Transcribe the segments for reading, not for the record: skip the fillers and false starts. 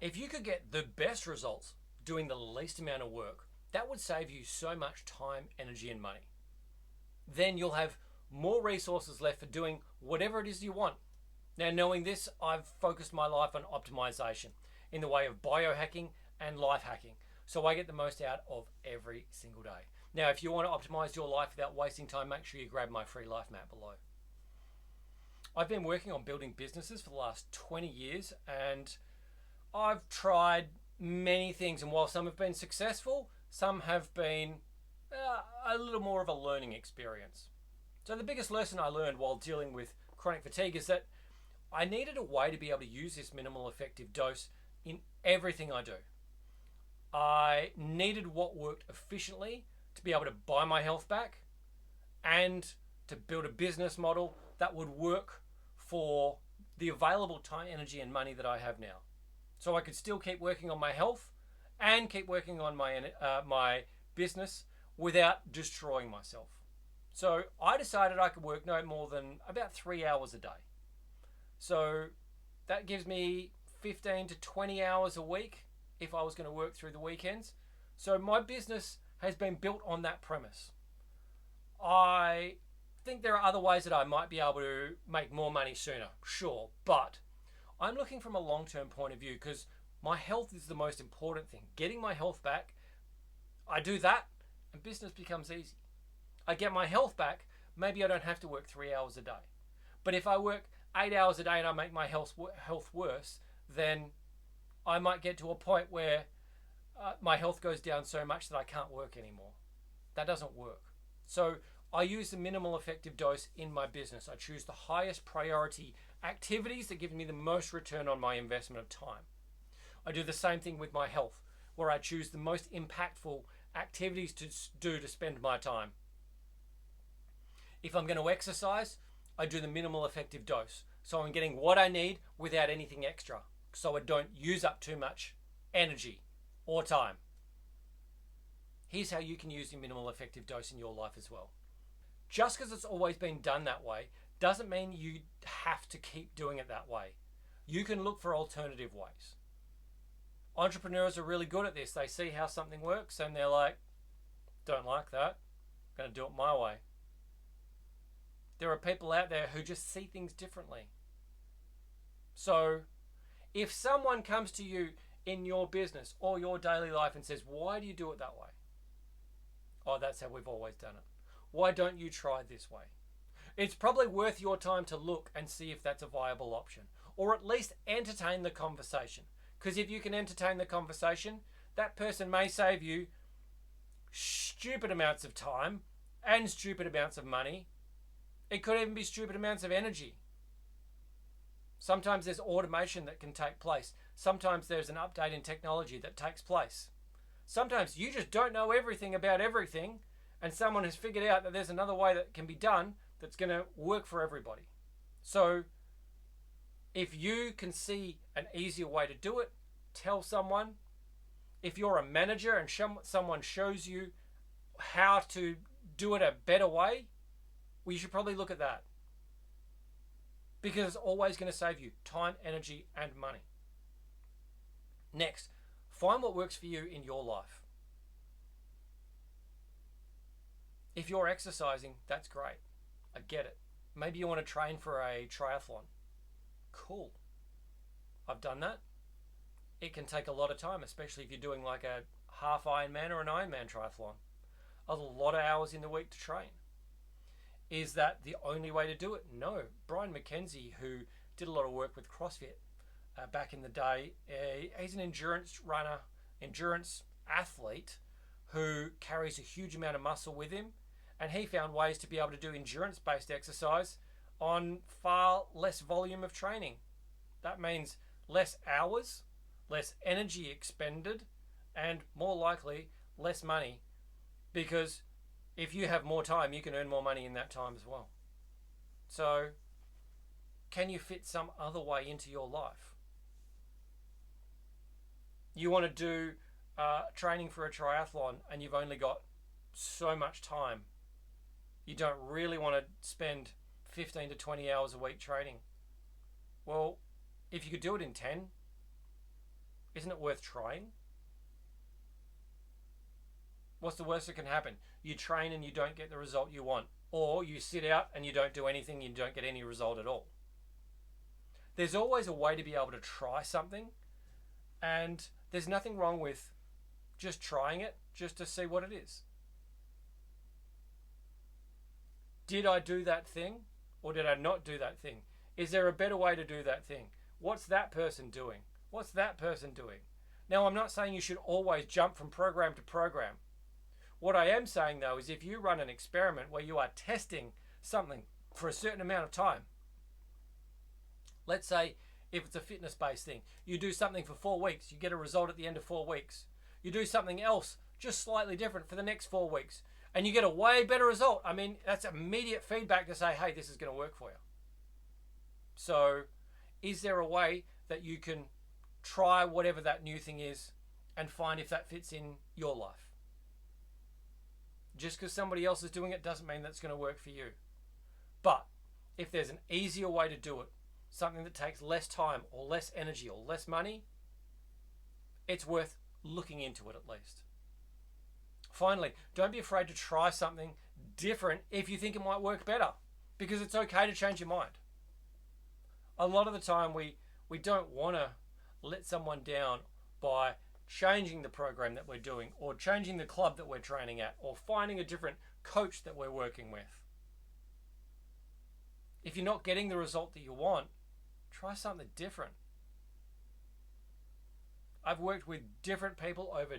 If you could get the best results doing the least amount of work, that would save you so much time, energy, and money. Then you'll have more resources left for doing whatever it is you want. Now, knowing this, I've focused my life on optimization in the way of biohacking and life hacking, so I get the most out of every single day. Now, if you want to optimize your life without wasting time, make sure you grab my free life map below. I've been working on building businesses for the last 20 years, and I've tried many things, and while some have been successful, some have been a little more of a learning experience. So the biggest lesson I learned while dealing with chronic fatigue is that I needed a way to be able to use this minimal effective dose in everything I do. I needed what worked efficiently to be able to buy my health back and to build a business model that would work for the available time, energy, and money that I have now. So I could still keep working on my health and keep working on my business without destroying myself. So I decided I could work no more than about 3 hours a day. So that gives me 15 to 20 hours a week if I was going to work through the weekends. So my business has been built on that premise. I think there are other ways that I might be able to make more money sooner, sure, but I'm looking from a long-term point of view because my health is the most important thing. Getting my health back, I do that and business becomes easy. I get my health back, maybe I don't have to work 3 hours a day. But if I work 8 hours a day and I make my health worse, then I might get to a point where my health goes down so much that I can't work anymore. That doesn't work. So I use the minimal effective dose in my business. I choose the highest priority activities that give me the most return on my investment of time. I do the same thing with my health, where I choose the most impactful activities to do to spend my time. If I'm going to exercise, I do the minimal effective dose. So I'm getting what I need without anything extra. So I don't use up too much energy or time. Here's how you can use the minimal effective dose in your life as well. Just because it's always been done that way doesn't mean you have to keep doing it that way. You can look for alternative ways. Entrepreneurs are really good at this. They see how something works and they're like, don't like that. I'm going to do it my way. There are people out there who just see things differently. So if someone comes to you in your business or your daily life and says, why do you do it that way? Oh, that's how we've always done it. Why don't you try this way? It's probably worth your time to look and see if that's a viable option, or at least entertain the conversation. Because if you can entertain the conversation, that person may save you stupid amounts of time and stupid amounts of money. It could even be stupid amounts of energy. Sometimes there's automation that can take place. Sometimes there's an update in technology that takes place. Sometimes you just don't know everything about everything, and someone has figured out that there's another way that can be done that's going to work for everybody. So if you can see an easier way to do it, tell someone. If you're a manager and someone shows you how to do it a better way, well, you should probably look at that. Because it's always going to save you time, energy, and money. Next, find what works for you in your life. If you're exercising, that's great. I get it. Maybe you want to train for a triathlon. Cool. I've done that. It can take a lot of time, especially if you're doing like a half Ironman or an Ironman triathlon. A lot of hours in the week to train. Is that the only way to do it? No. Brian McKenzie, who did a lot of work with CrossFit back in the day, he's an endurance runner, endurance athlete who carries a huge amount of muscle with him, and he found ways to be able to do endurance-based exercise on far less volume of training. That means less hours, less energy expended, and more likely less money, because if you have more time, you can earn more money in that time as well. So, can you fit some other way into your life? You want to do training for a triathlon and you've only got so much time. You don't really want to spend 15 to 20 hours a week training. Well, if you could do it in 10, isn't it worth trying? What's the worst that can happen? You train and you don't get the result you want. Or you sit out and you don't do anything, you don't get any result at all. There's always a way to be able to try something, and there's nothing wrong with just trying it just to see what it is. Did I do that thing or did I not do that thing? Is there a better way to do that thing? What's that person doing? What's that person doing? Now, I'm not saying you should always jump from program to program. What I am saying, though, is if you run an experiment where you are testing something for a certain amount of time, let's say if it's a fitness-based thing, you do something for 4 weeks, you get a result at the end of 4 weeks. You do something else just slightly different for the next 4 weeks, and you get a way better result. I mean, that's immediate feedback to say, hey, this is going to work for you. So is there a way that you can try whatever that new thing is and find if that fits in your life? Just because somebody else is doing it doesn't mean that's going to work for you. But if there's an easier way to do it, something that takes less time or less energy or less money, it's worth looking into it at least. Finally, don't be afraid to try something different if you think it might work better, because it's okay to change your mind. A lot of the time we don't want to let someone down by changing the program that we're doing, or changing the club that we're training at, or finding a different coach that we're working with. If you're not getting the result that you want, try something different. I've worked with different people over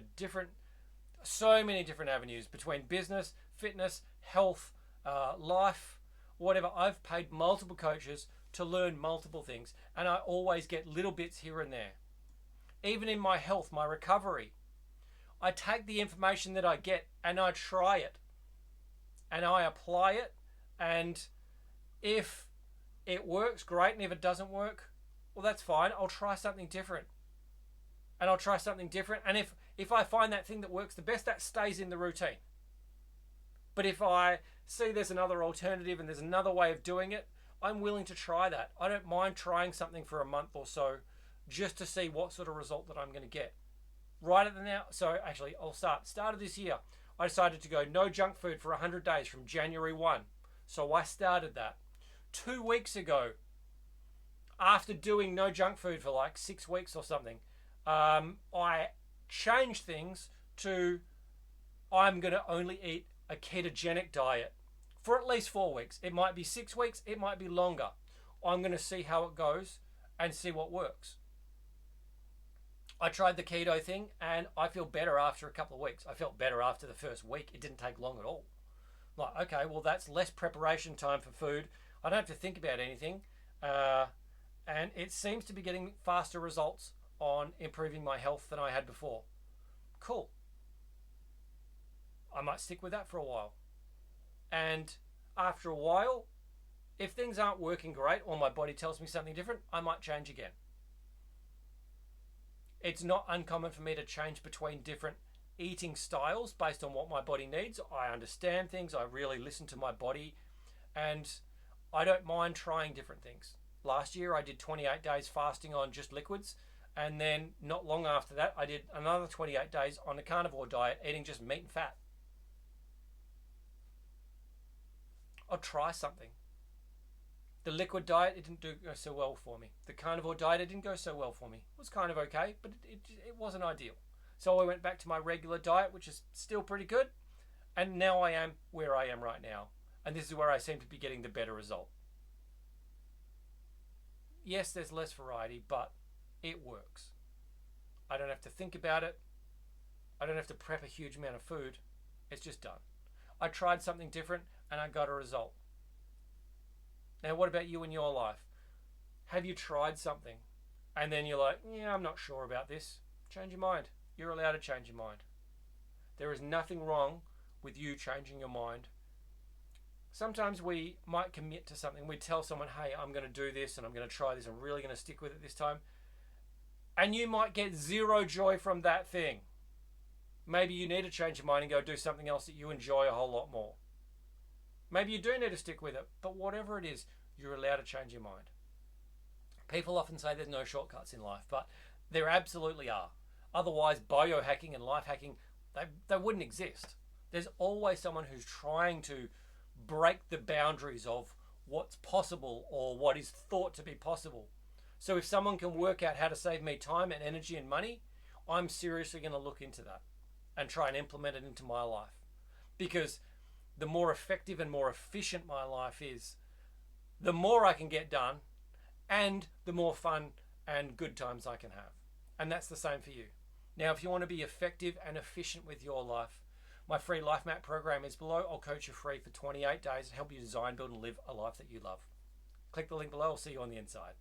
so many different avenues, between business, fitness, health, life, whatever. I've paid multiple coaches to learn multiple things, and I always get little bits here and there. Even in my health, my recovery, I take the information that I get and I try it and I apply it, and if it works, great, and if it doesn't work, well, that's fine. I'll try something different. And I'll try something different, and if I find that thing that works the best, that stays in the routine. But if I see there's another alternative and there's another way of doing it, I'm willing to try that. I don't mind trying something for a month or so just to see what sort of result that I'm going to get. Right at the now, so actually I'll start of this year, I decided to go no junk food for 100 days from January 1. So I started that. 2 weeks ago, after doing no junk food for like 6 weeks or something, I changed things to, I'm going to only eat a ketogenic diet for at least 4 weeks. It might be 6 weeks, it might be longer. I'm going to see how it goes and see what works. I tried the keto thing and I feel better after a couple of weeks. I felt better after the first week. It didn't take long at all. Like, okay, well, that's less preparation time for food. I don't have to think about anything. And it seems to be getting faster results on improving my health than I had before. Cool. I might stick with that for a while. And after a while, if things aren't working great or my body tells me something different, I might change again. It's not uncommon for me to change between different eating styles based on what my body needs. I understand things. I really listen to my body, and I don't mind trying different things. Last year I did 28 days fasting on just liquids, and then not long after that I did another 28 days on a carnivore diet, eating just meat and fat. I'll try something. The liquid diet, it didn't go so well for me. The carnivore diet, it didn't go so well for me. It was kind of okay, but it wasn't ideal. So I went back to my regular diet, which is still pretty good. And now I am where I am right now. And this is where I seem to be getting the better result. Yes, there's less variety, but it works. I don't have to think about it. I don't have to prep a huge amount of food. It's just done. I tried something different and I got a result. Now, what about you in your life? Have you tried something and then you're like, yeah, I'm not sure about this? Change your mind. You're allowed to change your mind. There is nothing wrong with you changing your mind. Sometimes we might commit to something. We tell someone, hey, I'm going to do this and I'm going to try this. I'm really going to stick with it this time. And you might get zero joy from that thing. Maybe you need to change your mind and go do something else that you enjoy a whole lot more. Maybe you do need to stick with it, but whatever it is, you're allowed to change your mind. People often say there's no shortcuts in life, but There absolutely are. Otherwise, biohacking and life hacking, they wouldn't exist. There's always someone who's trying to break the boundaries of what's possible or what is thought to be possible. So if someone can work out how to save me time and energy and money, I'm seriously going to look into that and try and implement it into my life. Because the more effective and more efficient my life is, the more I can get done and the more fun and good times I can have. And that's the same for you. Now, if you want to be effective and efficient with your life, my free Life Map program is below. I'll coach you free for 28 days and help you design, build, and live a life that you love. Click the link below. I'll see you on the inside.